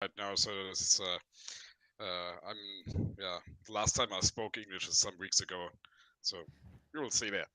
right now, so it's I'm yeah. The last time I spoke English is some weeks ago, so you will see that.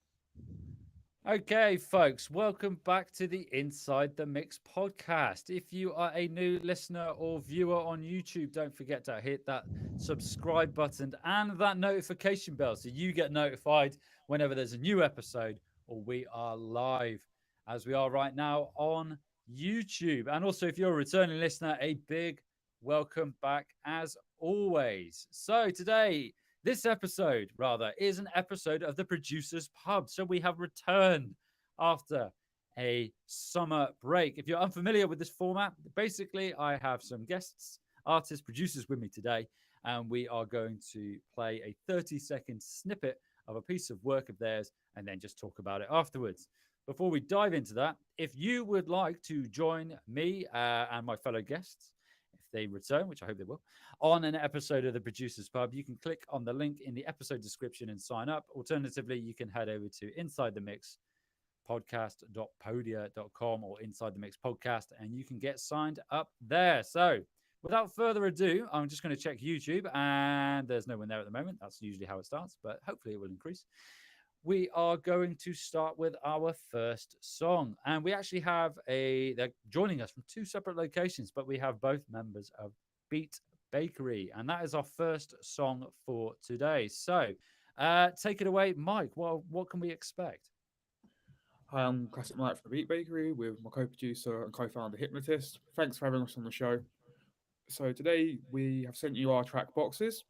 Okay, folks, welcome back to the Inside the Mix podcast. If you are a new listener or viewer on YouTube, don't forget to hit that subscribe button and that notification bell so you get notified whenever there's a new episode or we are live, as we are right now on YouTube. And also, if you're a returning listener, a big welcome back as always. So, today, this episode, rather, is an episode of the Producers Pub. So we have returned after a summer break. If you're unfamiliar with this format, basically, I have some guests, artists, producers with me today, and we are going to play a 30-second snippet of a piece of work of theirs and then just talk about it afterwards. Before we dive into that, if you would like to join me and my fellow guests, if they return, which I hope they will, on an episode of the Producers Pub, you can click on the link in the episode description and sign up. Alternatively, you can head over to Inside the Mix podcast.podia.com or Inside the Mix podcast, and you can get signed up there. So, without further ado, I'm just going to check YouTube, and there's no one there at the moment. That's usually how it starts, but hopefully it will increase. We are going to start with our first song, and we actually have they're joining us from two separate locations, but we have both members of Beat Bakery, and that is our first song for today. So, take it away, Mike. What can we expect? Hi, I'm Classic Mike from Beat Bakery with my co-producer and co-founder Hypnotist. Thanks for having us on the show. So today we have sent you our track boxes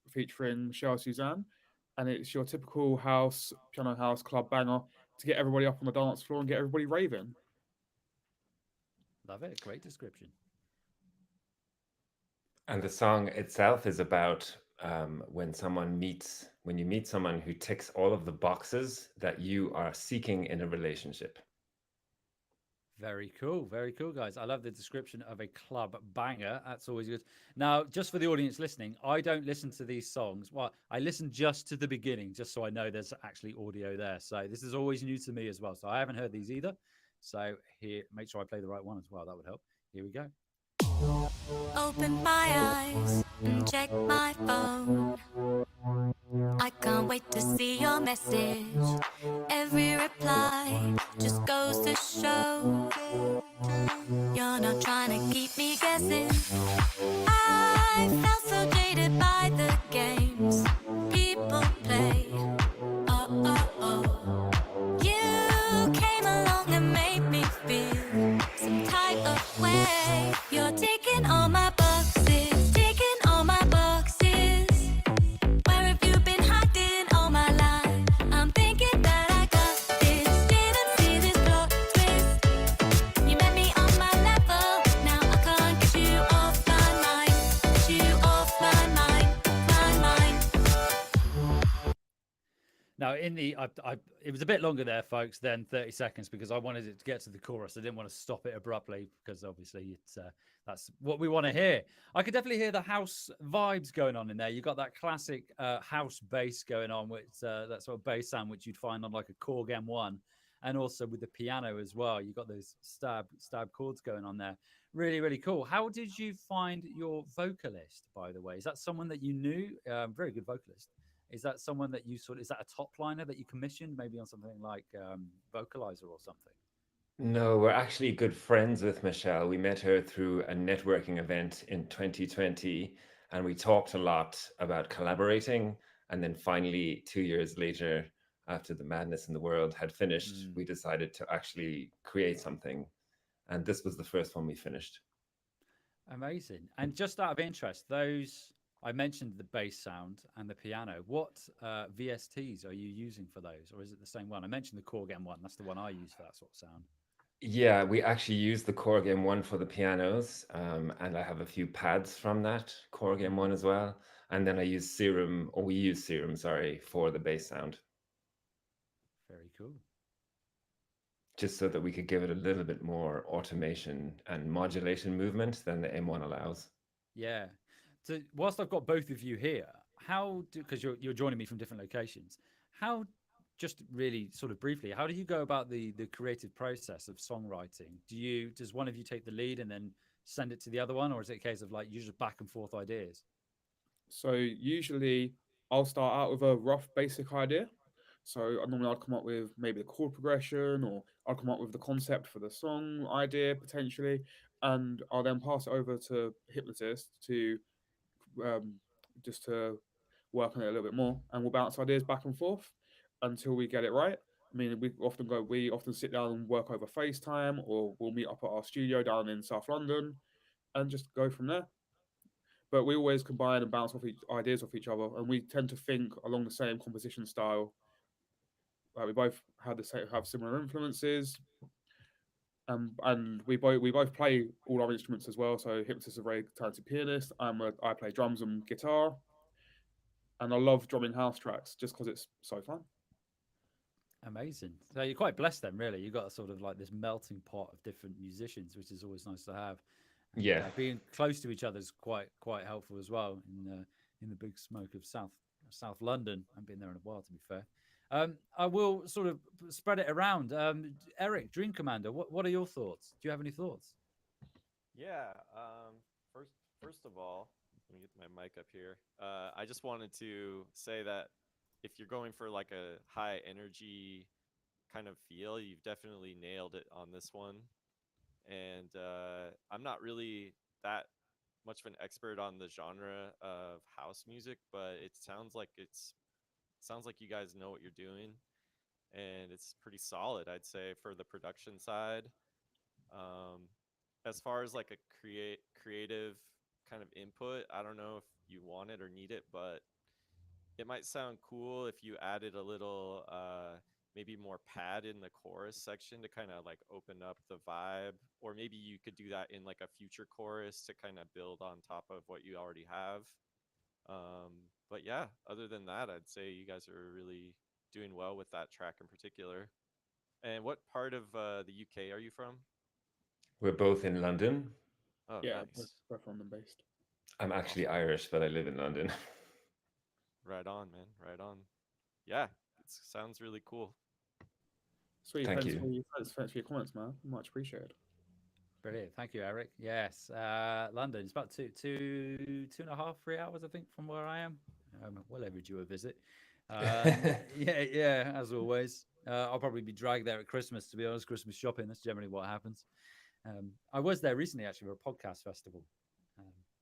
featuring Michelle Suzanne, and it's your typical house, piano house club banger to get everybody up on the dance floor and get everybody raving. Love it. Great description. And the song itself is about when you meet someone who ticks all of the boxes that you are seeking in a relationship. Very cool. Very cool, guys. I love the description of a club banger. That's always good. Now, just for the audience listening, I don't listen to these songs. Well, I listen just to the beginning, just so I know there's actually audio there. So this is always new to me as well. So I haven't heard these either. So here, make sure I play the right one as well. That would help. Here we go. Open my eyes and check my phone. I can't wait to see your message. Every reply just goes to show you're not trying to keep me guessing. I felt so jaded by the games people play. Oh, oh, oh. You came along and made me feel some type of way. You're taking all my boxes, taking all my boxes. Where have you been hiding all my life? I'm thinking that I got this. Didn't see this plot twist. You met me on my level. Now I can't get you off my mind. Get you off my mind, my mind. Now, it was a bit longer there, folks, than 30 seconds because I wanted it to get to the chorus. I didn't want to stop it abruptly because obviously that's what we want to hear. I could definitely hear the house vibes going on in there. You got that classic house bass going on, which that sort of bass sound which you'd find on like a Korg M1, and also with the piano as well. You got those stab chords going on there. Really, really cool. How did you find your vocalist, by the way? Is that someone that you knew? Very good vocalist. Is that someone that is that a top liner that you commissioned, maybe on something like Vocalizer or something? No, we're actually good friends with Michelle. We met her through a networking event in 2020, and we talked a lot about collaborating. And then finally, 2 years later, after the madness in the world had finished, we decided to actually create something. And this was the first one we finished. Amazing. And just out of interest, those I mentioned the bass sound and the piano. What VSTs are you using for those, or is it the same one? I mentioned the Korg M1. That's the one I use for that sort of sound. Yeah, we actually use the Korg M1 for the pianos, and I have a few pads from that Korg M1 as well. And then I use Serum, or we use Serum, sorry, for the bass sound, Very cool. just so that we could give it a little bit more automation and modulation movement than the M1 allows. Yeah. So whilst I've got both of you here, because you're joining me from different locations, how just really sort of briefly, how do you go about the creative process of songwriting? Does one of you take the lead and then send it to the other one, or is it a case of like you just back and forth ideas? So usually I'll start out with a rough basic idea. So normally I'd come up with maybe the chord progression, or I'll come up with the concept for the song idea potentially, and I'll then pass it over to Hypnotist to um, just to work on it a little bit more, and we'll bounce ideas back and forth until we get it right. I mean, we often sit down and work over FaceTime, or we'll meet up at our studio down in South London, and just go from there. But we always combine and bounce off ideas off each other, and we tend to think along the same composition style. Like we both have similar influences, and we both play all our instruments as well. So Hypnotist is a very talented pianist. I play drums and guitar, and I love drumming house tracks just because it's so fun. Amazing. So you're quite blessed then, really. You've got a sort of like this melting pot of different musicians, which is always nice to have. And, Yeah. being close to each other is quite helpful as well in the big smoke of South London. I've been there in a while, to be fair. I will sort of spread it around. Eric, Dream Commander, what are your thoughts? Do you have any thoughts? Yeah. First of all, let me get my mic up here. I just wanted to say that if you're going for like a high energy kind of feel, you've definitely nailed it on this one. And I'm not really that much of an expert on the genre of house music, but it sounds like you guys know what you're doing, and it's pretty solid, I'd say, for the production side. Um, as far as like a creative kind of input, I don't know if you want it or need it, but it might sound cool if you added a little maybe more pad in the chorus section to kind of like open up the vibe, or maybe you could do that in like a future chorus to kind of build on top of what you already have. But yeah, other than that, I'd say you guys are really doing well with that track in particular. And what part of the UK are you from? We're both in London. Oh, Yeah, nice. both London based. I'm actually Irish, but I live in London. Right on, man. Right on. Yeah, it sounds really cool. Sweet, Thank thanks you. thanks for your comments, man. Much appreciated. Brilliant. Thank you, Eric. Yes. London. It's about two and a half, 3 hours, I think, from where I am. Well overdue a visit. Yeah, as always. I'll probably be dragged there at Christmas, to be honest. Christmas shopping. That's generally what happens. I was there recently, actually, for a podcast festival,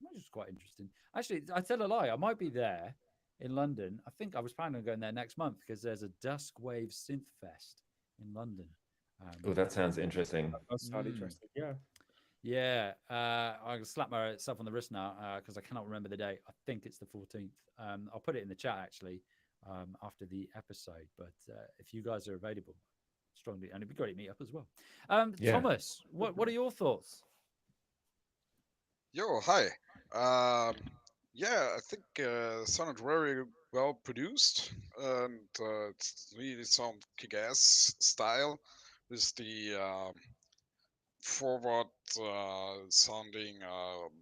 which was quite interesting. Actually, I tell a lie. I might be there in London. I think I was planning on going there next month because there's a Dusk Wave Synth Fest in London. Oh, that sounds interesting. That's interesting. Yeah. Yeah, I'll slap myself on the wrist now because I cannot remember the date. I think it's the 14th. I'll put it in the chat actually after the episode. But if you guys are available, strongly, and it'd be great to meet up as well. Yeah. Thomas, what are your thoughts? Yo, hi. Yeah, I think sounded very well produced, and it's really sound kick-ass style with the forward sounding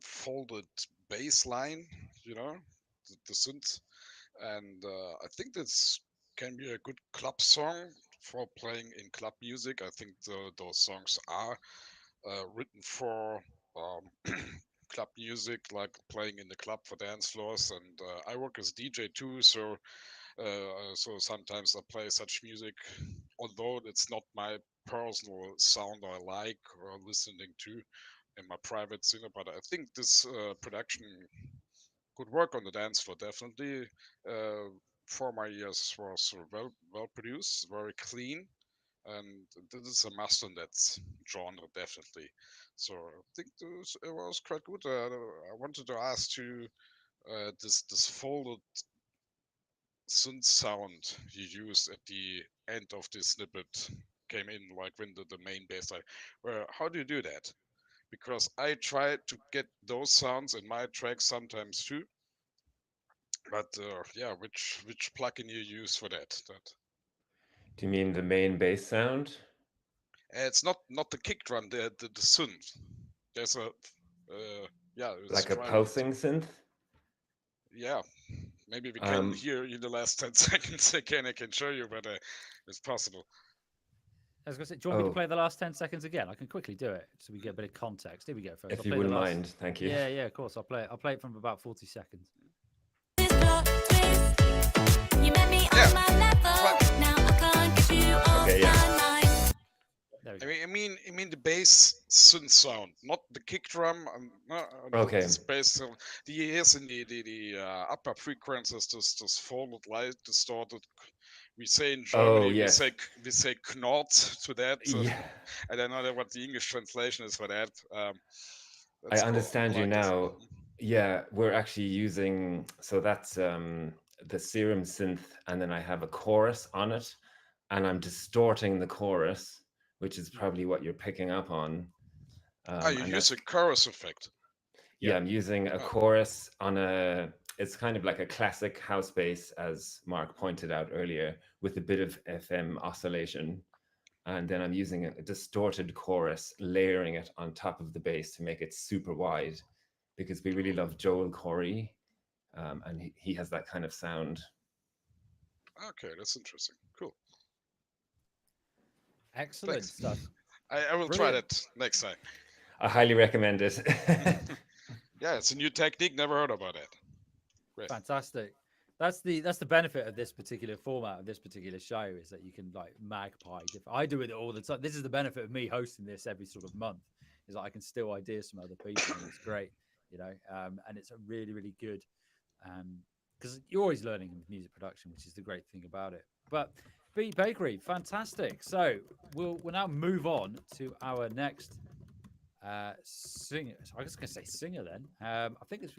folded bass line, you know, the synth, and I think this can be a good club song for playing in club music. I think those songs are written for club music, like playing in the club for dance floors. And I work as DJ too, so sometimes I play such music, although it's not my personal sound I like or listening to in my private singer. But I think this production could work on the dance floor definitely. For my ears was well produced, very clean, and this is a must in that genre definitely. So I think it was quite good. I wanted to ask you this folded synth sound you used at the end of this snippet came in, like when the main bass line. How do you do that? Because I try to get those sounds in my tracks sometimes too. But yeah, which plugin you use for that? Do you mean the main bass sound? It's not the kick drum, the synth. There's a yeah, it's Like a private. pulsing synth? Yeah, maybe we can Um, hear in the last 10 seconds again. I can show you, but it's possible. I was going to say, do you want me to Oh, play the last 10 seconds again? I can quickly do it so we get a bit of context. Here we go, folks. I'll if you play the wouldn't last. mind, thank you. Yeah, yeah, of course. I'll play it. I'll play it from about 40 seconds. This plot twist. You met me Yeah, on my level. but Now I can't get you off Okay, yeah. my mind. There we I go. mean, the bass synth sound, not the kick drum, Okay. this bass sound. The ears in the upper frequencies, this folded light, distorted. We say in Oh, Germany, yes. we say knot to that. Yeah, I don't know what the English translation is for that. I That's cool. I understand you like this. now. Yeah, we're actually using, so that's the Serum synth, and then I have a chorus on it, and I'm distorting the chorus, which is probably what you're picking up on. You And use that's, a chorus effect. yeah, I'm using a Oh, chorus on it's kind of like a classic house bass, as Mark pointed out earlier, with a bit of FM oscillation. And then I'm using a distorted chorus, layering it on top of the bass to make it super wide, because we really love Joel Corey, and he has that kind of sound. okay, that's interesting. Cool. Excellent Thanks. stuff. I will try Brilliant. that next time. I highly recommend it. Yeah, it's a new technique. Never heard about it. Great. Fantastic. That's the benefit of this particular format of this particular show is that you can like magpie. I do it all the time. This is the benefit of me hosting this every sort of month is that I can steal ideas from other people and it's great, and it's a really really good because you're always learning with music production, which is the great thing about it. But Beat Bakery, fantastic. So we'll now move on to our next singer. I was going to say singer then. I think it's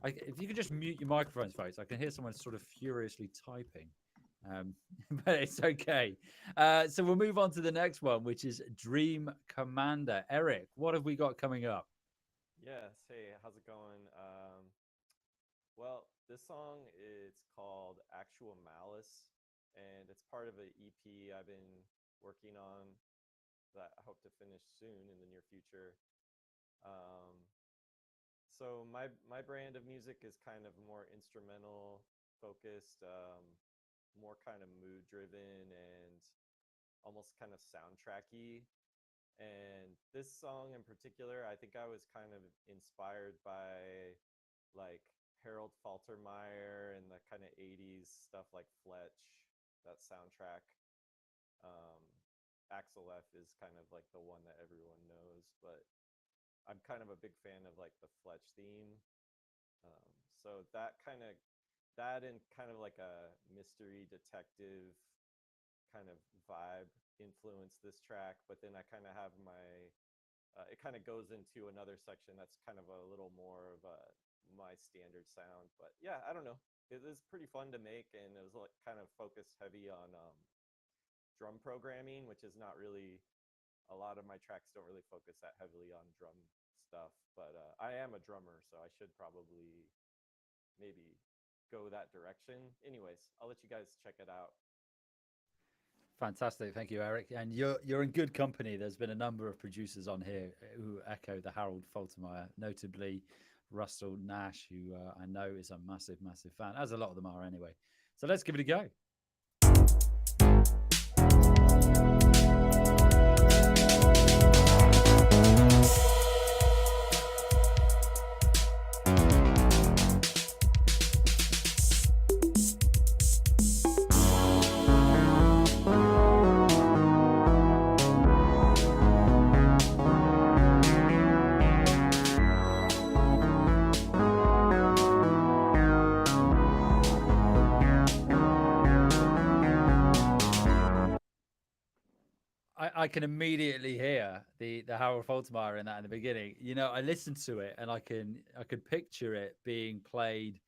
if you could just mute your microphones, folks. I can hear someone sort of furiously typing. But it's okay. So we'll move on to the next one, which is Dream Commander. Eric, what have we got coming up? Yes. Hey, how's it going? Well, this song is called Actual Malice, and it's part of an EP I've been working on that I hope to finish soon in the near future. Um, so my brand of music is kind of more instrumental focused, more kind of mood driven and almost kind of soundtracky. And this song in particular, I think I was kind of inspired by like Harold Faltermeyer and the kind of 80s stuff like Fletch, that soundtrack. Um, Axel F is kind of like the one that everyone knows, but I'm kind of a big fan of like the Fletch theme. So that and kind of like a mystery detective kind of vibe influenced this track. But then I kind of have it kind of goes into another section that's kind of a little more of my standard sound. But yeah, I don't know. It was pretty fun to make, and it was like kind of focused heavy on drum programming, which is not really a lot of my tracks don't really focus that heavily on drum stuff. But I am a drummer, so I should probably maybe go that direction. Anyways, I'll let you guys check it out. Fantastic, thank you, Eric. And you're in good company. There's been a number of producers on here who echo the Harold Faltermeyer, notably Russell Nash, who I know is a massive, massive fan, as a lot of them are anyway. So let's give it a go. I can immediately hear the Harold Faltermeyer in that in the beginning. I listened to it and I could picture it being played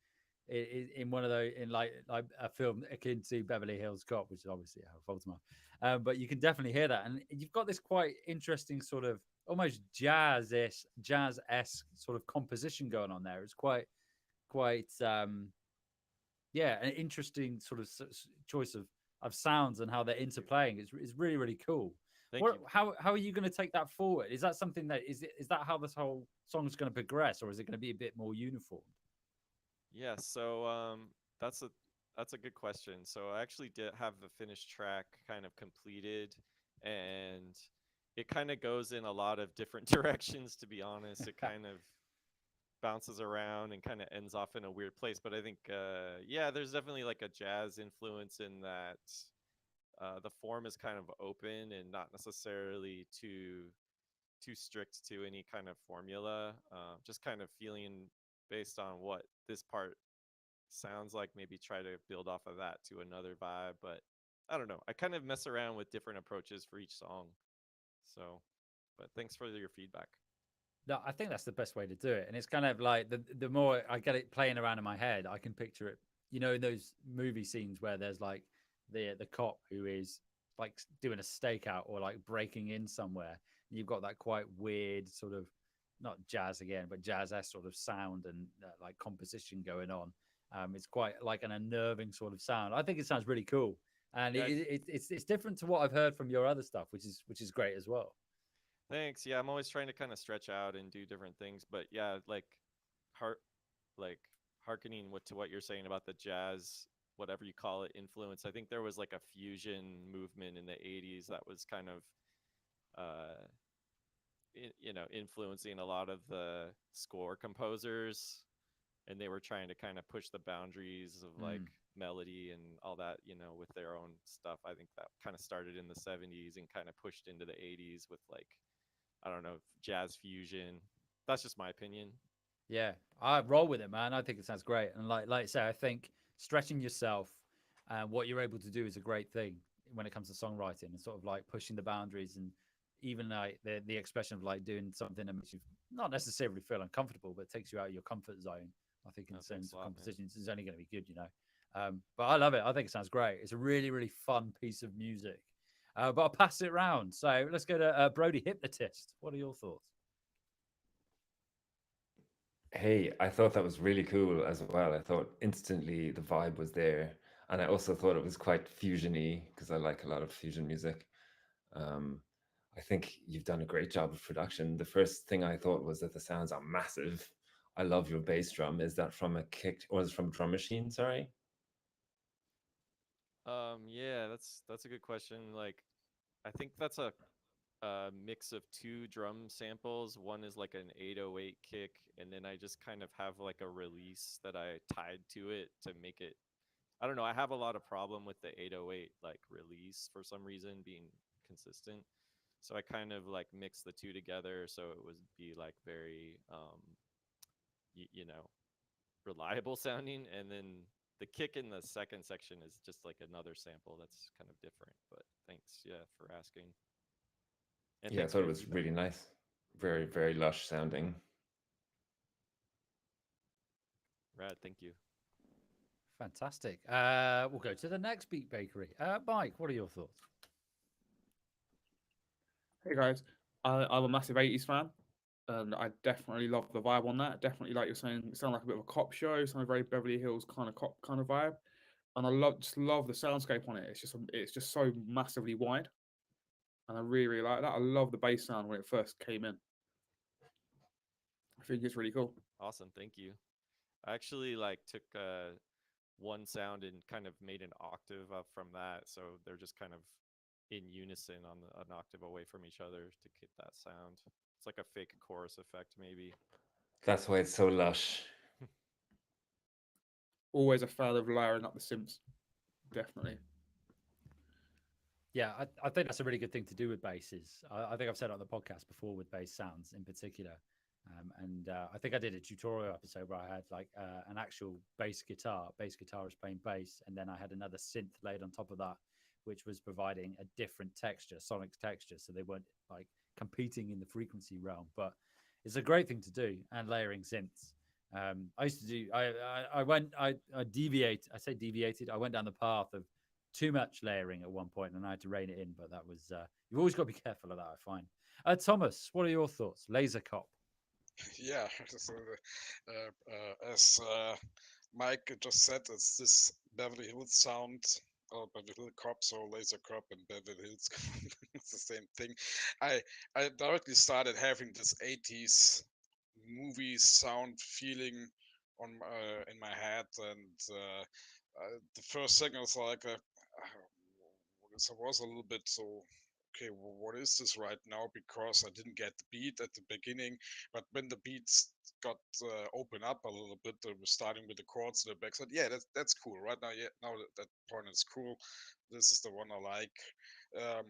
in one of those in like a film akin to Beverly Hills Cop, which is obviously Harold Faltermeyer. But you can definitely hear that, and you've got this quite interesting sort of almost jazz-esque sort of composition going on there. It's quite yeah, an interesting sort of choice of sounds and how they're interplaying. It's really really cool. Thank you. How are you going to take that forward? Is that something that is that how this whole song is going to progress, or is it going to be a bit more uniform? Yeah, so that's a good question. So I actually did have the finished track kind of completed, and it kind of goes in a lot of different directions. To be honest, it kind of bounces around and kind of ends off in a weird place. But I think, yeah, there's definitely like a jazz influence in that. The form is kind of open and not necessarily too strict to any kind of formula. Just kind of feeling based on what this part sounds like. Maybe try to build off of that to another vibe. But I don't know. I kind of mess around with different approaches for each song. So, but thanks for your feedback. No, I think that's the best way to do it. And it's kind of like the more I get it playing around in my head, I can picture it. You know, in those movie scenes where there's like the cop who is like doing a stakeout or like breaking in somewhere. You've got that quite weird sort of not jazz again, but jazz sort of sound and like composition going on. It's quite like an unnerving sort of sound. I think it sounds really cool, and Yeah, it's different to what I've heard from your other stuff, which is great as well. thanks. Yeah, I'm always trying to kind of stretch out and do different things. But yeah, heart, like hearkening to what you're saying about the jazz, whatever you call it, influence. I think there was like a fusion movement in the '80s that was kind of, uh, influencing a lot of the score composers, and they were trying to kind of push the boundaries of like Mm. melody and all that, with their own stuff. I think that kind of started in the '70s and kind of pushed into the '80s with like, I don't know, jazz fusion. That's just my opinion. Yeah, I roll with it, man. I think it sounds great. And like I say, I think stretching yourself and what you're able to do is a great thing when it comes to songwriting and sort of like pushing the boundaries and even like the expression of like doing something that makes you not necessarily feel uncomfortable, but takes you out of your comfort zone. I think in Oh, thanks terms a of lot, man. compositions is only going to be good, you know. But I love it. I think it sounds great. It's a really, really fun piece of music. But I'll pass it around. So let's go to Brody Hypnotist. What are your thoughts? Hey, I thought that was really cool as well. I thought instantly the vibe was there. And I also thought it was quite fusion-y because I like a lot of fusion music. Um, I think you've done a great job of production. The first thing I thought was that the sounds are massive. I love your bass drum. Is that from a kick or is it from Drum Machine? Sorry. Yeah, that's a good question. Like, I think that's a mix of two drum samples. One is like an 808 kick, and then I just kind of have like a release that I tied to it to make it. I don't know. I have a lot of problem with the 808 like release for some reason being consistent. So I kind of like mix the two together so it would be like very you know, reliable sounding, and then the kick in the second section is just like another sample that's kind of different. But thanks, yeah, for asking. And Yeah, I thanks thought for it your was feedback. really nice. Very, very lush sounding. Rad, thank you. Fantastic. We'll go to the next Beat Bakery. Mike, what are your thoughts? Hey guys, I'm a massive 80s fan, and I definitely love the vibe on that. Definitely, like you're saying, it sounds like a bit of a cop show, sounds very Beverly Hills kind of cop kind of vibe. And I just love the soundscape on it. It's just so massively wide, and I really really like that. I love the bass sound when it first came in. I think it's really cool. Awesome, thank you. I actually like took one sound and kind of made an octave up from that, so they're just kind of in unison on an octave away from each other to get that sound. It's like a fake chorus effect, maybe. That's why it's so lush. Always a fan of layering up the synths. Definitely. Yeah, I think that's a really good thing to do with basses. I think I've said it on the podcast before with bass sounds in particular. And I think I did a tutorial episode where I had like an actual bass guitarist playing bass, and then I had another synth laid on top of that, which was providing a different texture, sonic texture. So they weren't like competing in the frequency realm. But it's a great thing to do, and layering synths. I used to do. I deviate. I say deviated. I went down the path of too much layering at one point, and I had to rein it in. But that was you've always got to be careful of that. I find. Thomas, what are your thoughts? Laser Cop. Yeah, so as Mike just said, it's this Beverly Hills sound, or Beverly Hills Cop, so Laser Cop and Beverly Hills, it's the same thing. I I directly started having this 80s movie sound feeling in my head, and the first thing was like it was a little bit so okay, what is this right now? Because I didn't get the beat at the beginning, but when the beats got open up a little bit, starting with the chords in the backside, yeah, that's cool. Right now, yeah, now that point is cool. This is the one I like. Um,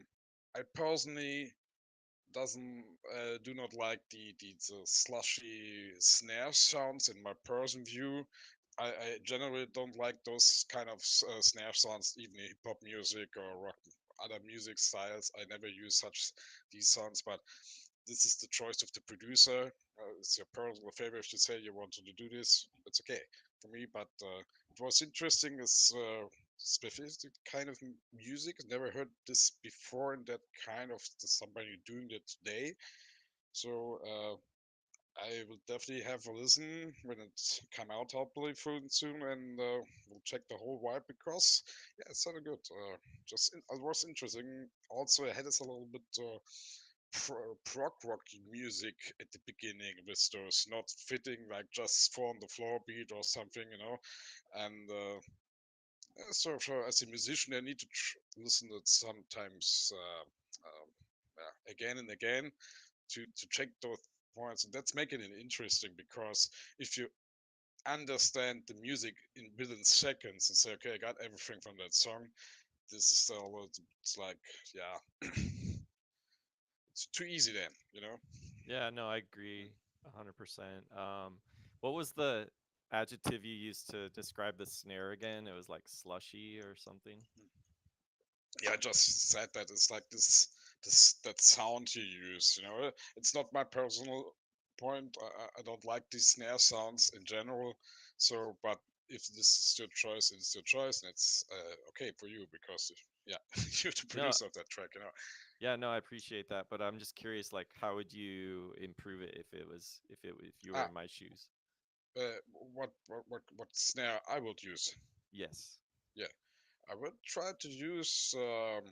I personally doesn't do not like the slushy snare sounds in my person view. I generally don't like those kind of snare sounds, even in hip hop music or rock, other music styles. I never use such these sounds, but this is the choice of the producer. It's your personal favor. If you say you wanted to do this, it's okay for me. But it was interesting. It's specific kind of music. Never heard this before, and that kind of somebody doing it today. So I will definitely have a listen when it come out, hopefully soon, and we'll check the whole vibe because yeah, it sounded good. It was interesting. Also, it had us a little bit prog rocky music at the beginning with those not fitting like just four on the floor beat or something, and so as a musician, I need to listen to it sometimes again and again to check those points, and that's making it interesting because if you understand the music in within seconds and say, okay, I got everything from that song, this is still it's like yeah, it's too easy then, Yeah, no, I agree 100%. What was the adjective you used to describe the snare again? It was like slushy or something. Yeah, I just said that it's like this that sound you use. It's not my personal point. I don't like these snare sounds in general. So, but if this is your choice, it's your choice, and it's okay for you because yeah, you're the No, producer of that track. yeah, no, I appreciate that, but I'm just curious, like, how would you improve it if you were Ah, in my shoes? what snare I would use? Yes. Yeah, I would try to use um,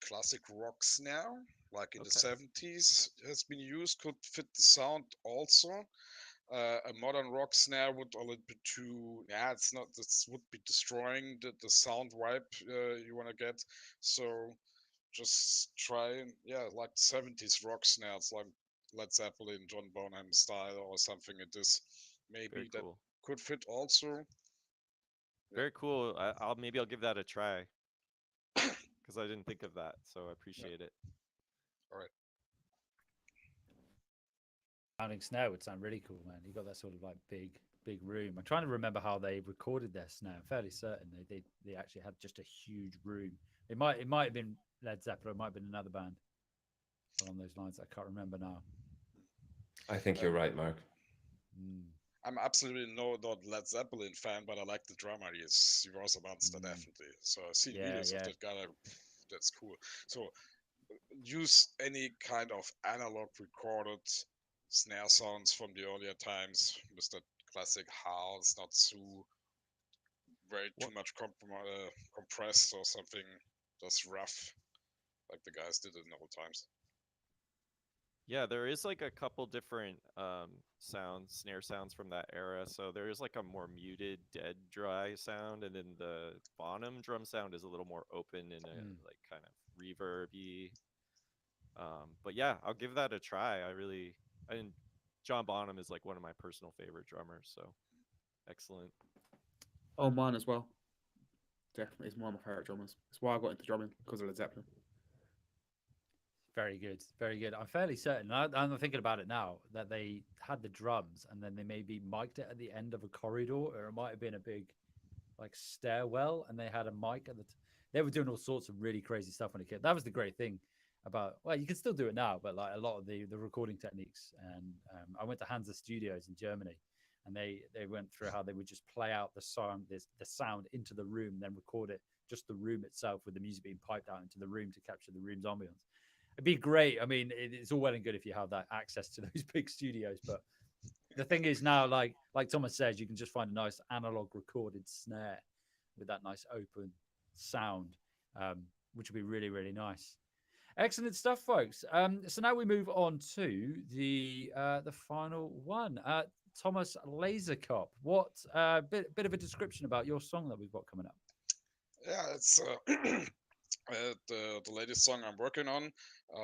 classic rock snare, like in the Okay. 70s, has been used, could fit the sound also. A modern rock snare would a little bit too, yeah, it's not, this would be destroying the sound vibe you want to get. So just try, yeah, like 70s rock snares, like Led Zeppelin, John Bonham style or something like this. Very Maybe that cool. could fit also. Yeah, Very cool. I'll give that a try because I didn't think of that, so I yeah, appreciate it. all right. Sounding snare would sound really cool, man. You got that sort of like big room. I'm trying to remember how they recorded their snare. I'm fairly certain they actually had just a huge room. It might have been Led Zeppelin, it might have been another band along those lines. I can't remember now. I think Uh, you're right, Mark. Mm, I'm absolutely not Led Zeppelin fan, but I like the drummer. He was a monster, mm. definitely. So I've seen Yeah, videos of yeah. that guy. That's cool. So use any kind of analog recorded snare sounds from the earlier times with that classic house, not too very too What? much compressed or something, just rough like the guys did it in old times. Yeah, there is like a couple different snare sounds from that era. So there is like a more muted, dead, dry sound, and then the Bonham drum sound is a little more open and Mm. like kind of reverby. But yeah, I'll give that a try. And John Bonham is like one of my personal favorite drummers. So excellent. Oh, mine as well. Definitely, it's one of my favorite drummers. It's why I got into drumming because of Led Zeppelin. Very good, very good. I'm fairly certain. I'm thinking about it now that they had the drums and then they maybe mic'd it at the end of a corridor, or it might have been a big like stairwell, and they had a mic at the. They were doing all sorts of really crazy stuff when it came. That was the great thing about. Well, you can still do it now, but like a lot of the recording techniques. And I went to Hansa Studios in Germany, and they went through how they would just play out the sound into the room, and then record it just the room itself with the music being piped out into the room to capture the room's ambience. It'd be great. I mean, it's all well and good if you have that access to those big studios, but the thing is now, like Thomas says, you can just find a nice analog recorded snare with that nice open sound, which would be really, really nice. Excellent stuff, folks. So now we move on to the final one. Thomas Lasercop, what bit of a description about your song that we've got coming up? Yeah, it's the latest song I'm working on.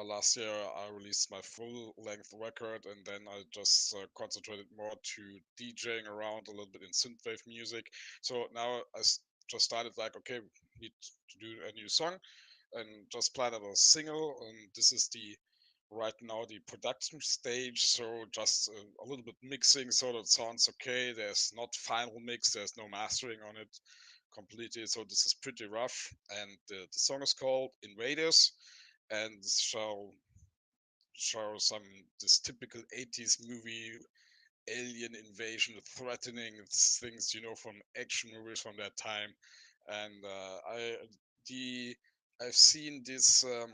Last year I released my full length record, and then I just concentrated more to DJing around a little bit in synthwave music. So now just started like, okay, need to do a new song, and just planted a single, and this is the right now the production stage. So just a little bit mixing so that it sounds okay. There's not final mix, there's no mastering on it completely, so this is pretty rough. And the song is called Invaders, and shall show some this typical 80s movie alien invasion threatening things, from action movies from that time. And the I've seen this. Uh,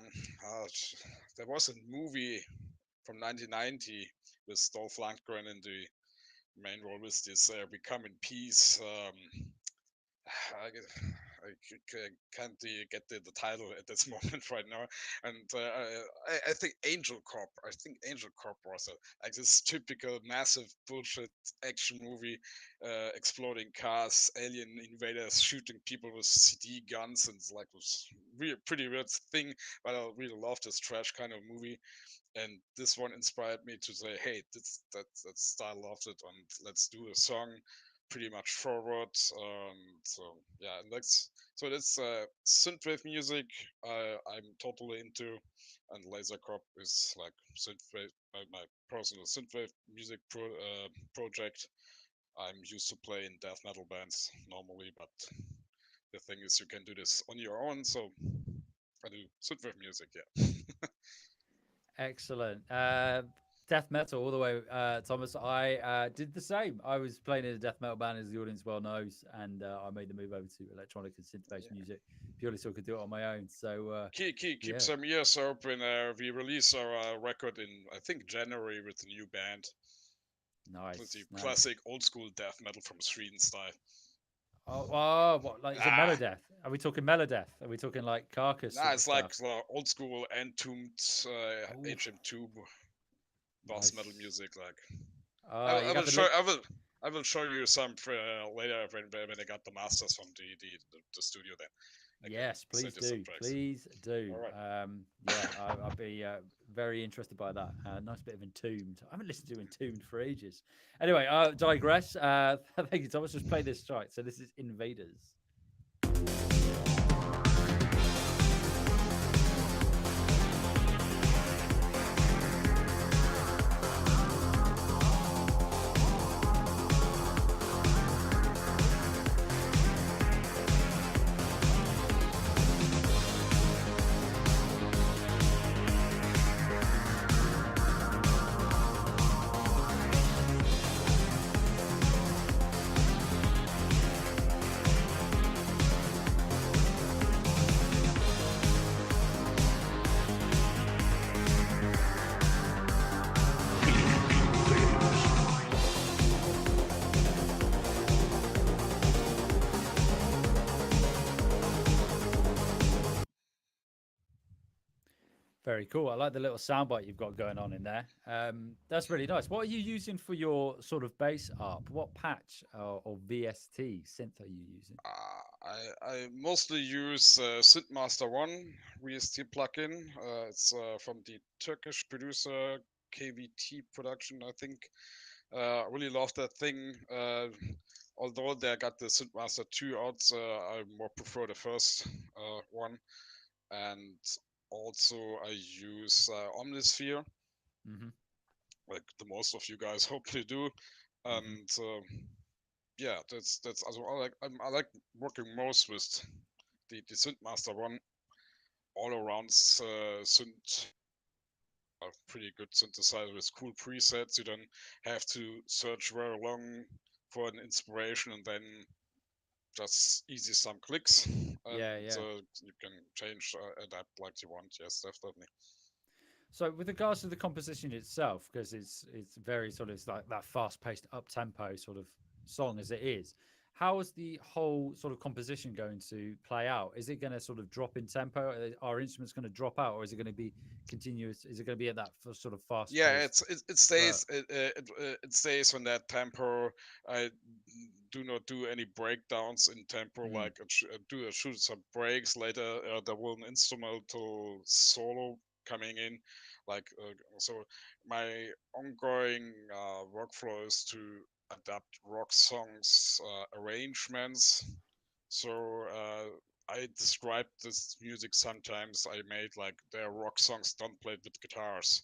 there was a movie from 1990 with Dolph Lundgren in the main role with this "Become in Peace." I can't get the title at this moment right now, and I think Angel Corp. I think Angel Corp was like this typical massive bullshit action movie, exploding cars, alien invaders shooting people with CD guns, and it's like this pretty weird thing. But I really love this trash kind of movie, and this one inspired me to say, hey, that style loved it, and let's do a song pretty much forward. So yeah, and that's synthwave music. I'm totally into, and Laser Crop is like synthwave, my personal synthwave music project. I'm used to play in death metal bands normally, but the thing is you can do this on your own. So I do synthwave music. Yeah. Excellent. Death metal all the way, Thomas. I did the same. I was playing in a death metal band, as the audience well knows, and I made the move over to electronic and synth-based Yeah. music purely so I could do it on my own. So Keep yeah, some ears open. We release our record in, I think, January with a new band. nice, Pretty nice. classic old school death metal from Sweden style. What, like, is it Ah, Melodeath? Are we talking Melodeath? Are we talking like Carcass nah, sort of it's like stuff? old school Entombed, Oh, HM2 boss metal nice. music. Like You I will got the show link. I will show you some later when I got the masters from the studio. Then I can Yes, send please you some do. tracks. Please do. All right. Yeah, I'll be very interested by that. Nice bit of Entombed. I haven't listened to Entombed for ages. Anyway, I digress. Thank you, Thomas. Just play this strike. So this is Invaders. Very cool. I like the little soundbite you've got going on in there. That's really nice. What are you using for your sort of bass up? What patch or VST synth are you using? I mostly use Synthmaster One VST plugin. It's from the Turkish producer KVT Production, I think. I really love that thing. Although they got the Synthmaster 2 out, I more prefer the first one. And also I use Omnisphere, Hmm. like the most of you guys hopefully do. Hmm. And yeah, that's also I like working most with the Synthmaster One all around synth. A pretty good synthesizer with cool presets. You don't have to search very long for an inspiration, and then just easy some clicks, Yeah, and yeah. you can change, adapt like you want. Yes, definitely. So with regards to the composition itself, because it's very sort of it's like that fast paced up tempo sort of song as it is. How is the whole sort of composition going to play out? Is it going to sort of drop in tempo? Are instruments going to drop out, or is it going to be continuous? Is it going to be at that sort of fast Yeah, paced? it stays it stays on that tempo. I do not do any breakdowns in tempo, Mm. like shoot some breaks later. There will an instrumental solo coming in, like so. My ongoing workflow is to adapt rock songs arrangements. So I describe this music sometimes. I made like their rock songs done played with guitars.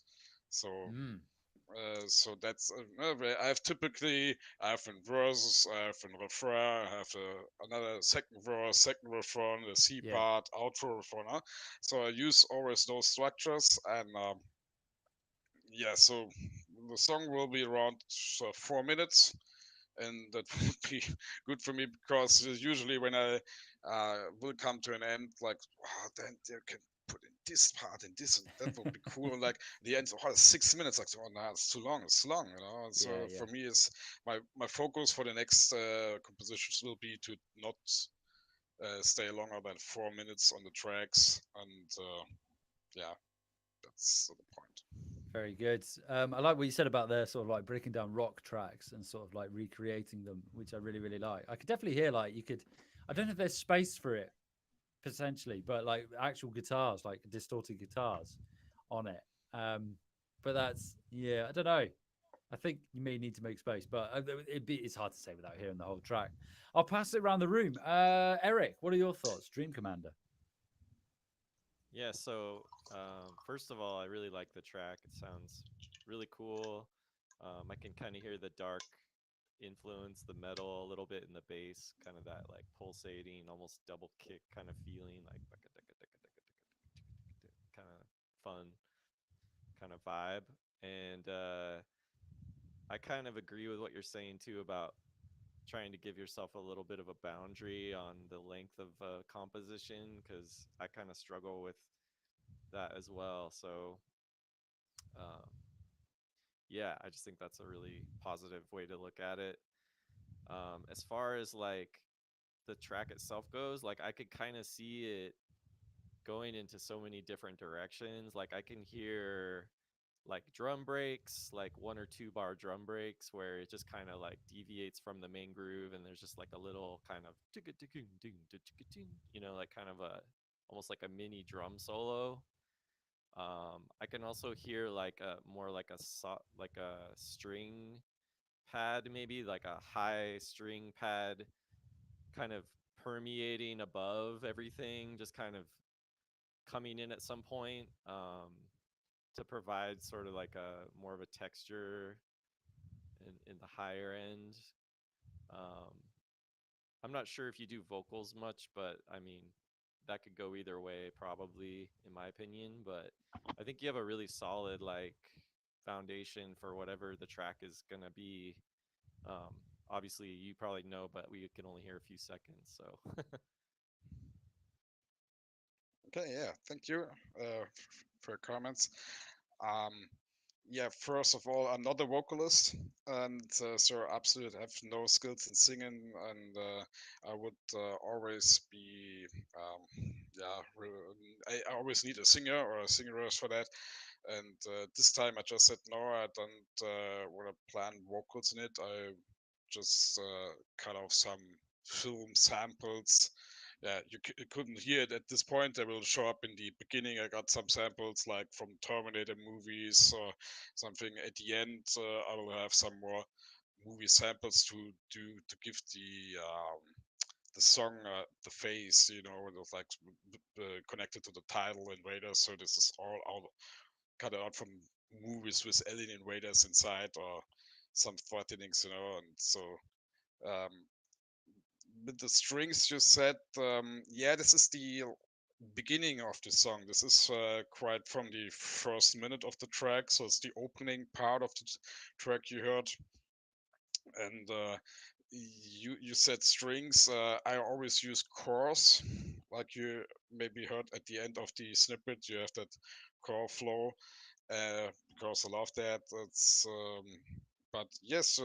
So Mm. so that's I have typically I have in verses, I have in refrain, I have another second verse, second refrain, the C Yeah. part, outro refrain. So I use always those structures, and yeah, so the song will be around 4 minutes, and that would be good for me because usually when I will come to an end, like then you can put in this part and this and that will be cool. And like the end, 6 minutes, like oh no, it's too long, it's too long, you know. And Yeah. so Yeah. for me, is my focus for the next compositions will be to not stay longer than 4 minutes on the tracks, and yeah, that's the point. Very good. I like what you said about the sort of like breaking down rock tracks and sort of like recreating them, which I really, really like. I could definitely hear like you could. I don't know if there's space for it potentially, but like actual guitars, like distorted guitars on it. But that's yeah, I don't know. I think you may need to make space, but it's hard to say without hearing the whole track. I'll pass it around the room. Eric, what are your thoughts? Dream Commander. Yeah, so first of all, I really like the track. It sounds really cool. I can kind of hear the dark influence, the metal a little bit in the bass, kind of that like pulsating, almost double kick kind of feeling, like kind of fun kind of vibe. And I kind of agree with what you're saying too about trying to give yourself a little bit of a boundary on the length of composition because I kind of struggle with that as well. So um, yeah, I just think that's a really positive way to look at it. As far as like the track itself goes, like I could kind of see it going into so many different directions. Like I can hear like drum breaks, like 1 or 2 bar drum breaks where it just kind of like deviates from the main groove and there's just like a little kind of like kind of a almost like a mini drum solo. I can also hear like a more like like a string pad, maybe like a high string pad kind of permeating above everything, just kind of coming in at some point to provide sort of like a more of a texture in the higher end. Um, I'm not sure if you do vocals much, but I mean, that could go either way, probably, in my opinion. But I think you have a really solid, like, foundation for whatever the track is going to be. Um, Obviously, you probably know, but we can only hear a few seconds. So, Okay, yeah, thank you for your comments. Um, yeah, first of all, I'm not a vocalist, and so I absolutely have no skills in singing, and I would always be, yeah, I always need a singer or a singeress for that. And this time I just said no, I don't want to plan vocals in it. I just cut off some film samples. Yeah, you couldn't hear it at this point. They will show up in the beginning. I got some samples like from Terminator movies or something. At the end, I will have some more movie samples to give the song the face, you know, it was like connected to the title and Raiders. So this is all out cut out from movies with alien invaders inside or some threatenings, you know. And so um, with the strings you said, yeah, this is the beginning of the song. This is quite from the first minute of the track, so it's the opening part of the track you heard. And you said strings. I always use chorus, like you maybe heard at the end of the snippet. You have that core flow because I love that. That's but yes,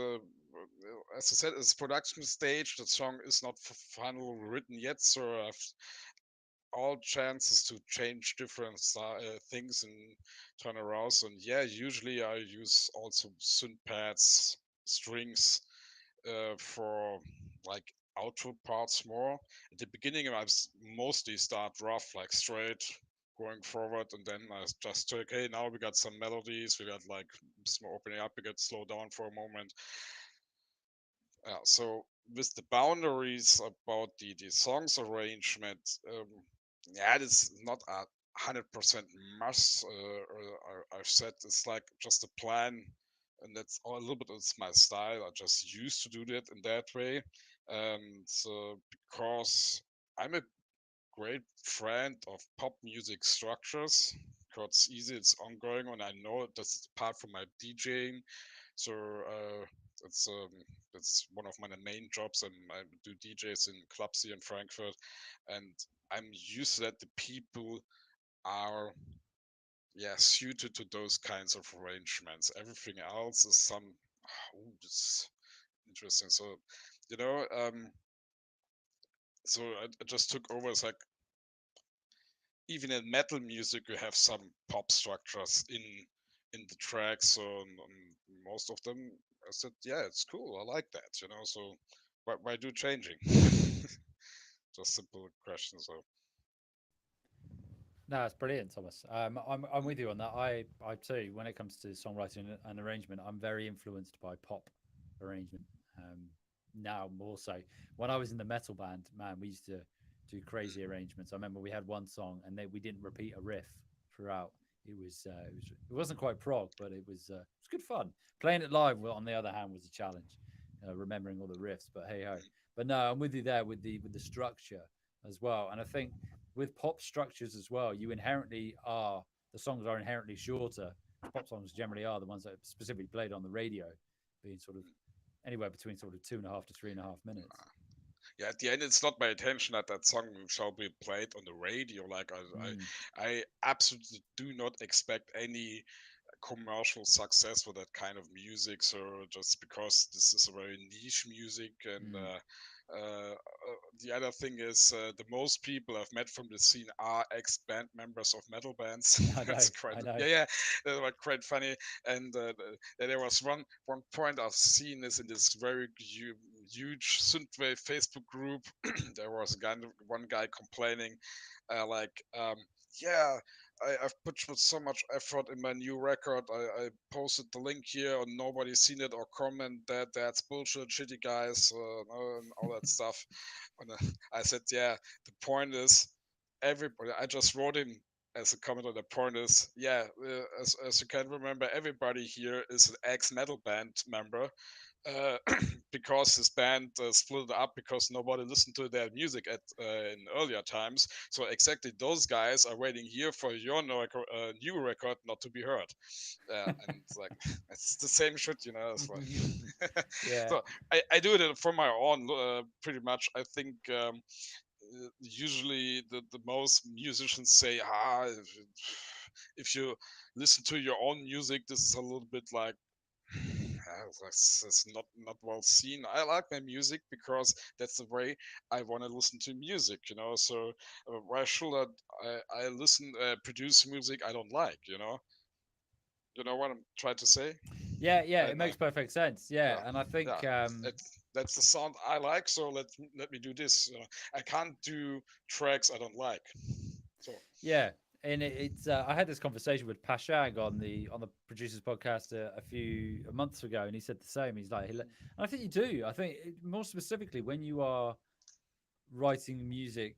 as I said, it's production stage. The song is not final written yet, so I've all chances to change different things and turn around. And yeah, usually I use also synth pads, strings for like outro parts more. At the beginning, mostly start rough, like straight going forward, and then I just took, hey, now we got some melodies, we got like some opening up, we got slow down for a moment. So with the boundaries about the songs arrangement, yeah, it's not a 100% must. I've said it's like just a plan, and that's a little bit. It's my style. I just used to do that in that way, and because I'm a great friend of pop music structures. Because it's easy, it's ongoing, and I know that's part from my DJing. So it's it's one of my main jobs. I do DJs in clubs here in Frankfurt, and I'm used to that. The people are suited to those kinds of arrangements. Everything else is some. Oh, it's interesting. So, you know, I just took over as like even in metal music you have some pop structures in the tracks, so most of them I said, yeah, it's cool, I like that, so why do changing? Just simple question. So No, it's brilliant, Thomas. I'm with you on that. I too, when it comes to songwriting and arrangement, I'm very influenced by pop arrangement. Um, Now more so. When I was in the metal band, man, we used to do crazy arrangements. I remember we had one song and we didn't repeat a riff throughout. It wasn't quite prog, but it was good fun. Playing it live, well, on the other hand, was a challenge. Remembering all the riffs, but hey ho. But no, I'm with you there with the structure as well. And I think with pop structures as well, the songs are inherently shorter. Pop songs generally are the ones that are specifically played on the radio, being sort of anywhere between sort of 2.5 to 3.5 minutes. yeah, at the end it's not my intention that that song shall be played on the radio. Like Mm. I absolutely do not expect any commercial success for that kind of music. So just because this is a very niche music, and Mm. the other thing is the most people I've met from the scene are ex-band members of metal bands. I know, That's quite, I know. yeah, that was quite funny. And there was one point I've seen is in this very huge synthwave Facebook group. There was one guy complaining, like, yeah, I've put so much effort in my new record. I posted the link here, and nobody's seen it or comment that. That's bullshit, shitty guys, and all that stuff. And I said, yeah, the point is, everybody. I just wrote him as a comment on the point is, yeah, as you can remember, everybody here is an ex-metal band member, uh, because this band split up because nobody listened to their music at in earlier times. So exactly those guys are waiting here for your new record not to be heard. And it's like it's the same shit, It's like Yeah, so I do it for my own, pretty much. I think. Usually the most musicians say, if you listen to your own music, this is a little bit like, that's not well seen. I like my music because that's the way I want to listen to music, So why should I listen produce music I don't like, You know what I'm trying to say? yeah, yeah. It And makes perfect sense. Yeah, yeah, and I yeah, think that's the sound I like. So let me do this. I can't do tracks I don't like. So yeah, and it's I had this conversation with Pashag on the producers podcast a few months ago, and he said the same. He's like, I think you do. I think more specifically when you are writing music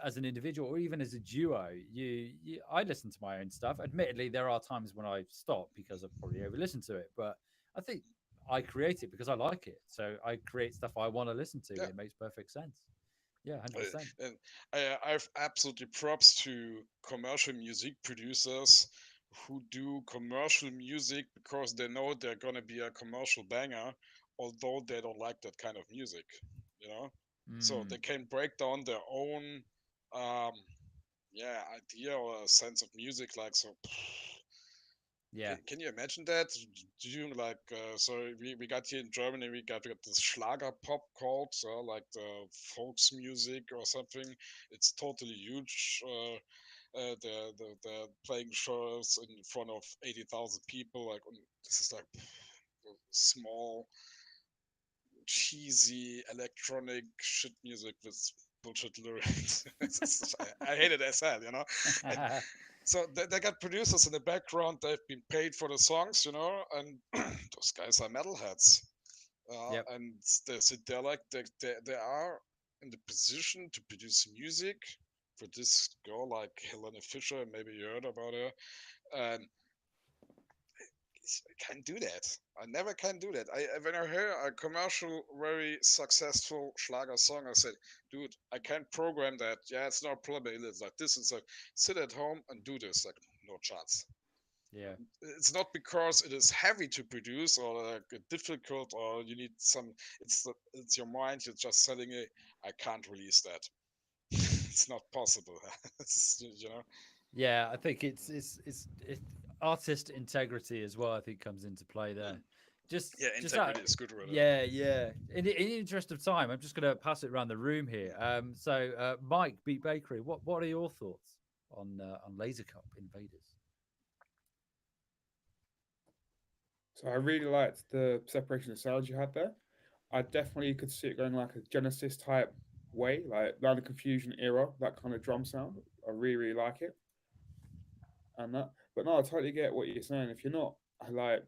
as an individual or even as a duo, I listen to my own stuff. Admittedly, there are times when I stop because I've probably over listened to it, but I think I create it because I like it. So I create stuff I want to listen to. yeah, It makes perfect sense. Yeah, 100%. and I've absolutely props to commercial music producers who do commercial music because they know they're gonna be a commercial banger, although they don't like that kind of music, you know. So Mm, they can break down their own, um, idea or a sense of music. Like so, yeah. can you imagine that? Do you like so we got here in Germany we got this Schlager pop called like the folks music or something. It's totally huge. They're playing shows in front of 80,000 people. Like this is like small cheesy electronic shit music with bullshit lyrics. I hate it as hell, you know. And so they got producers in the background. They've been paid for the songs, you know, and those guys are metalheads. Yep. And they sit there like they are in the position to produce music for this girl like Helena Fisher. Maybe you heard about her. And I can't do that. I never can do that. When I hear a commercial, very successful Schlager song, I said, "Dude, I can't program that. Yeah, it's not a problem. It's like this. It's like sit at home and do this. Like no chance. Yeah. It's not because it is heavy to produce or like difficult or you need some. It's your mind. You're just telling it. I can't release that. It's not possible. You know. Yeah, I think it's artist integrity as well. I think comes into play there. Mm. Yeah, Just that. integrity is good with it. Yeah, yeah. In the interest of time, I'm just going to pass it around the room here. Mike, Beat Bakery, what are your thoughts on Laser Cup Invaders? So I really liked the separation of sounds you had there. I definitely could see it going like a Genesis type way, like around the Confusion era, that kind of drum sound. I really, really like it. And that, but no, I totally get what you're saying. If you're not like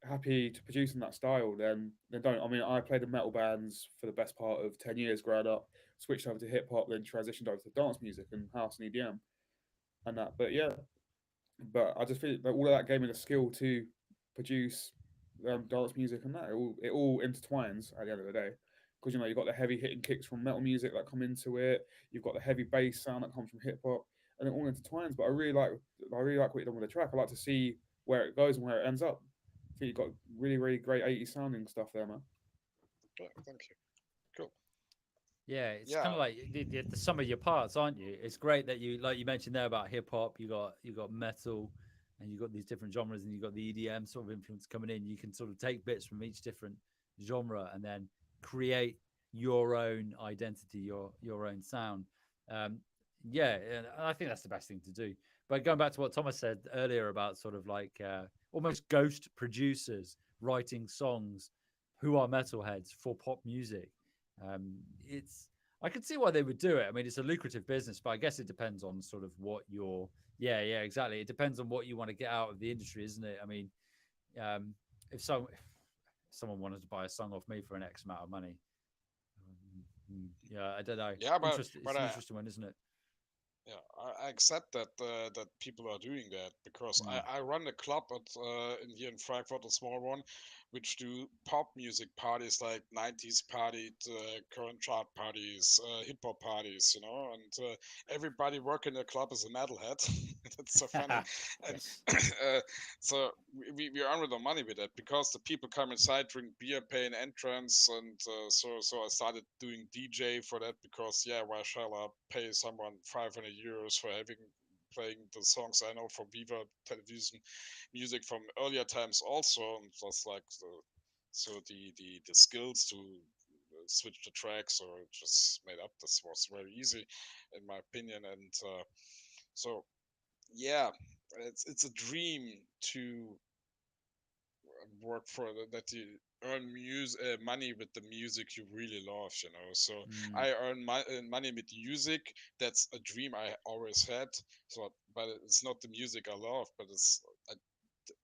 happy to produce in that style, then don't. I mean, I played in metal bands for the best part of 10 years growing up. Switched over to hip hop, then transitioned over to dance music and house and EDM and that. But yeah, but I just feel that all of that gave me the skill to produce dance music and that it all intertwines at the end of the day because you know you've got the heavy hitting kicks from metal music that come into it, you've got the heavy bass sound that comes from hip hop, and it all intertwines. But I really like what you've done with the track. I like to see where it goes and where it ends up. I think you've got really really great 80s sounding stuff there, man. Yeah, thank you. Cool. Yeah, it's kind Yeah. of like the sum of your parts, aren't you? It's great that you, like you mentioned there about hip hop, you got metal, and you got these different genres, and you got the EDM sort of influence coming in. You can sort of take bits from each different genre and then create your own identity, your own sound. Um, yeah, and I think that's the best thing to do. But going back to what Thomas said earlier about sort of like almost ghost producers writing songs who are metalheads for pop music. It's I can see why they would do it. I mean, it's a lucrative business, but I guess it depends on sort of what your yeah, exactly. It depends on what you want to get out of the industry, isn't it? I mean, um, if someone wanted to buy a song off me for an X amount of money, yeah, I don't know. Yeah, It's an interesting one, isn't it? yeah, I accept that that people are doing that because Mm. I run a club in here in Frankfurt, a small one, which do pop music parties like 90s party, current chart parties, hip hop parties, you know, and everybody working the club is a metalhead. That's so funny, and Yes. so we earn with the money with that because the people come inside, drink beer, pay an entrance, and so I started doing DJ for that because yeah, why shall I pay someone 500 euros for having playing the songs I know from Viva television music from earlier times also, and just like the skills to switch the tracks or just made up. This was very easy, in my opinion, and so yeah, it's a dream to work for that you earn money with the music you really love, you know. So Mm. I earn money with music. That's a dream I always had. So but it's not the music I love, but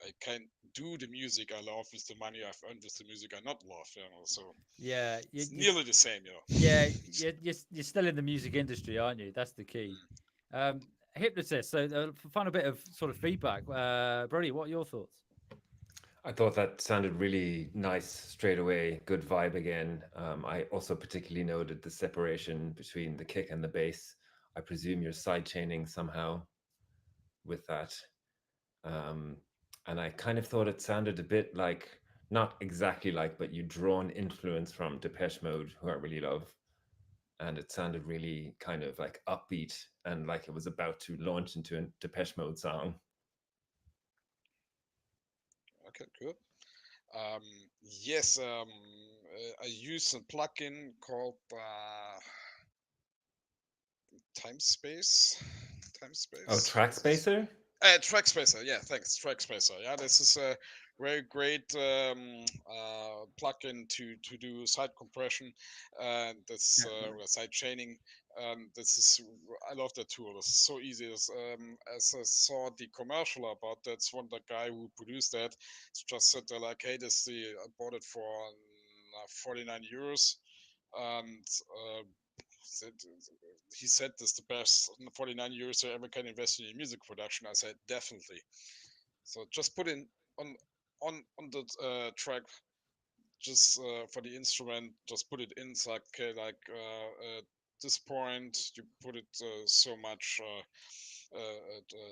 I can do the music I love with the money I've earned with the music I not love, you know. So Yeah, it's nearly the same, you yeah, know. you're still in the music industry, aren't you? That's the key. Hypnotist. So, final bit of sort of feedback. Brody, what are your thoughts? I thought that sounded really nice straight away. Good vibe again. I also particularly noted the separation between the kick and the bass. I presume you're side chaining somehow with that. Um, and I kind of thought it sounded a bit like, not exactly like, but you drawn influence from Depeche Mode, who I really love. And it sounded really kind of like upbeat and like it was about to launch into a Depeche Mode song. Okay, cool. Um, yes, I use a plugin called Time Space. Time Oh, Space. Track Spacer? Track Spacer. Yeah, thanks. Track Spacer. Yeah, this is very great plugin to do side compression and this side chaining. This is I love that tool. It's so easy. As I saw the commercial about that's one the guy who produced that. It's just said like, hey, I bought it for 49 euros, and said, he said this the best 49 euros I ever can invest in music production. I said definitely. So just put in on the track, just for the instrument, just put it in. It's like okay, like at this point you put it so much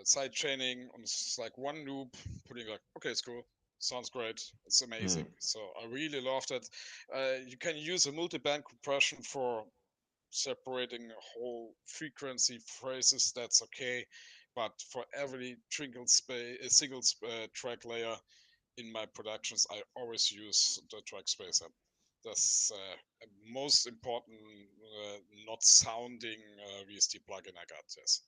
side chaining on like one loop, putting like okay, it's cool. Sounds great. It's amazing. Mm. So I really love that. You can use a multi-band compression for separating whole frequency phrases, that's okay. But for every single track layer in my productions, I always use the track spacer. That's most important, not sounding VST plugin I got. Yes.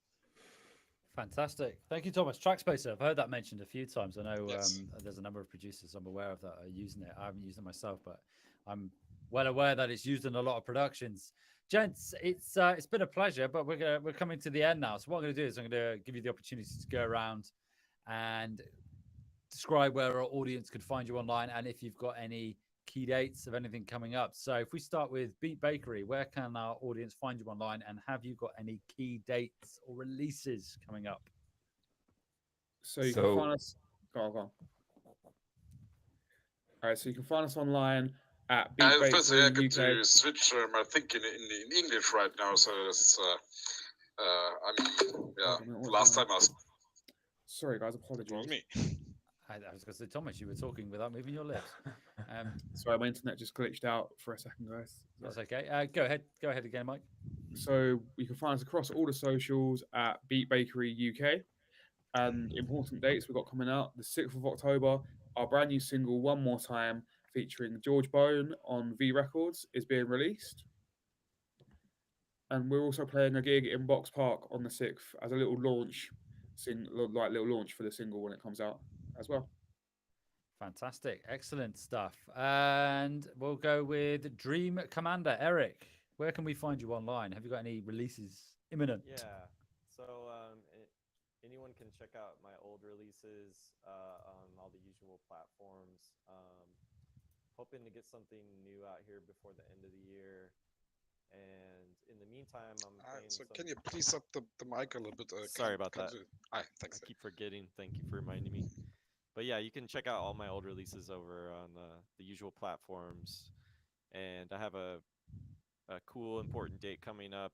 Fantastic. Thank you, Thomas. Trackspacer, I've heard that mentioned a few times. I know Yes. there's a number of producers I'm aware of that are using it. I haven't used it myself, but I'm well aware that it's used in a lot of productions. Gents, it's been a pleasure, but we're coming to the end now. So what I'm going to do is I'm going to give you the opportunity to go around and describe where our audience could find you online and if you've got any key dates of anything coming up. So if we start with Beat Bakery, where can our audience find you online, and have you got any key dates or releases coming up? So you can find So us. Go on, go on. All right, so you can find us online at Beat I first I Bakery get UK. to switch my thinking in English right now, so it's I mean, yeah. Hold on a minute, what's Last going time on? Sorry, guys, it was apologies. me. I was going to say, Thomas, you were talking without moving your lips. Sorry, my internet just glitched out for a second, guys. That's Sorry. okay. Go ahead. Go ahead again, Mike. So you can find us across all the socials at Beat Bakery UK. And important dates we've got coming out: the 6th of October, our brand new single "One More Time" featuring George Bone on V Records is being released. And we're also playing a gig in Box Park on the 6th as a little launch, little launch for the single when it comes out as well. Fantastic. Excellent stuff. And we'll go with Dream Commander. Eric, where can we find you online? Have you got any releases imminent? Yeah. So anyone can check out my old releases on all the usual platforms. Hoping to get something new out here before the end of the year. And in the meantime, I'm playing So some... can you please up the mic a little bit? Sorry about that. Thanks. I keep forgetting. Thank you for reminding me. But yeah, you can check out all my old releases over on the usual platforms. And I have a cool, important date coming up.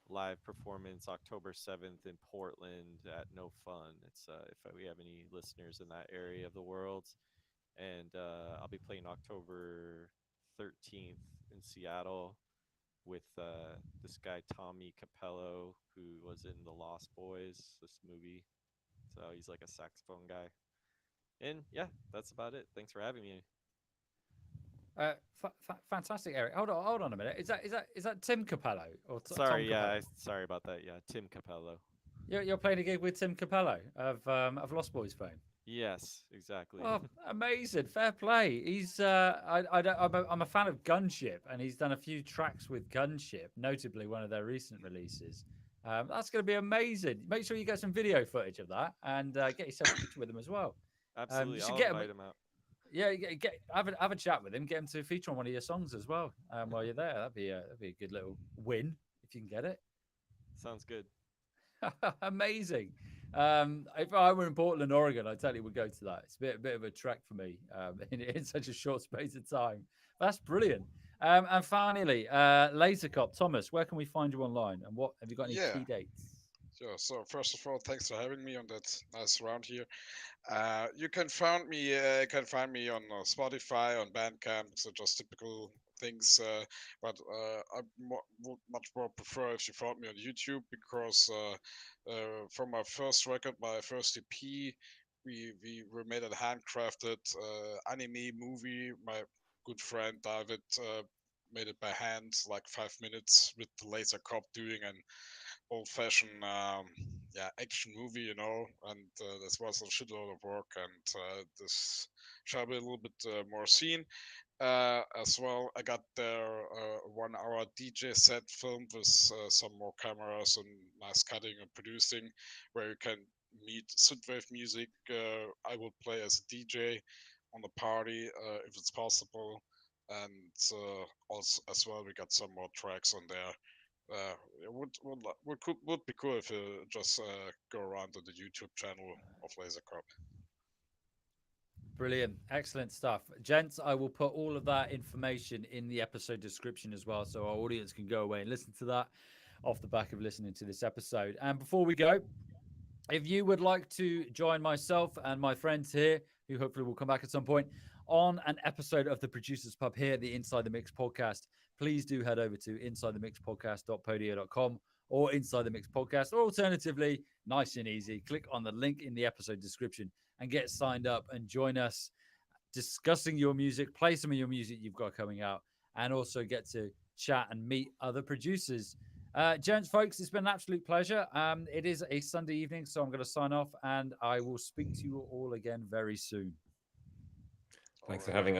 Live performance October 7th in Portland at No Fun. It's if we have any listeners in that area of the world. And I'll be playing October 13th in Seattle with this guy Tommy Capello, who was in The Lost Boys, this movie. So he's like a saxophone guy. And yeah, that's about it. Thanks for having me. Fantastic, Eric. Hold on a minute. Is that Tim Capello or Tom Sorry, Capello? sorry about that. Yeah, Tim Capello. You're playing a gig with Tim Capello of Lost Boys fame. Yes, exactly. Oh, amazing! Fair play. He's I'm a fan of Gunship, and he's done a few tracks with Gunship, notably one of their recent releases. That's going to be amazing. Make sure you get some video footage of that, and get yourself a picture with him as well. Absolutely, You should I'll get invite him out. Yeah, have a chat with him. Get him to feature on one of your songs as well. While you're there, that'd be a good little win if you can get it. Sounds good. Amazing. If I were in Portland, Oregon, I totally would go to that. It's a bit of a trek for me in such a short space of time. That's brilliant. And finally, Lasercop, Thomas, where can we find you online? And what have you got any key dates? Sure. So first of all, thanks for having me on that nice round here. You can find me. Find me on Spotify, on Bandcamp. So just typical things. But I would much more prefer if you found me on YouTube because from my first record, my first EP, we made a handcrafted anime movie. My good friend David made it by hand, like 5 minutes with the laser cop doing an old-fashioned action movie, and this was a shitload of work, and this shall be a little bit more seen. As well, I got their 1 hour DJ set filmed with some more cameras and nice cutting and producing, where you can meet synthwave music. I will play as a DJ on the party if it's possible, and also as well we got some more tracks on there. It would be cool if you just go around to the YouTube channel of Laser Cup. Brilliant. Excellent stuff. Gents, I will put all of that information in the episode description as well, so our audience can go away and listen to that off the back of listening to this episode. And before we go, if you would like to join myself and my friends here, who hopefully will come back at some point, on an episode of the Producers Pub here, the Inside the Mix podcast, please do head over to insidethemixpodcast.podio.com or Inside the Mix podcast, or alternatively, nice and easy, click on the link in the episode description and get signed up and join us discussing your music, play some of your music you've got coming out, and also get to chat and meet other producers. Gents, folks, it's been an absolute pleasure. It is a Sunday evening, so I'm going to sign off, and I will speak to you all again very soon. Thanks for having us.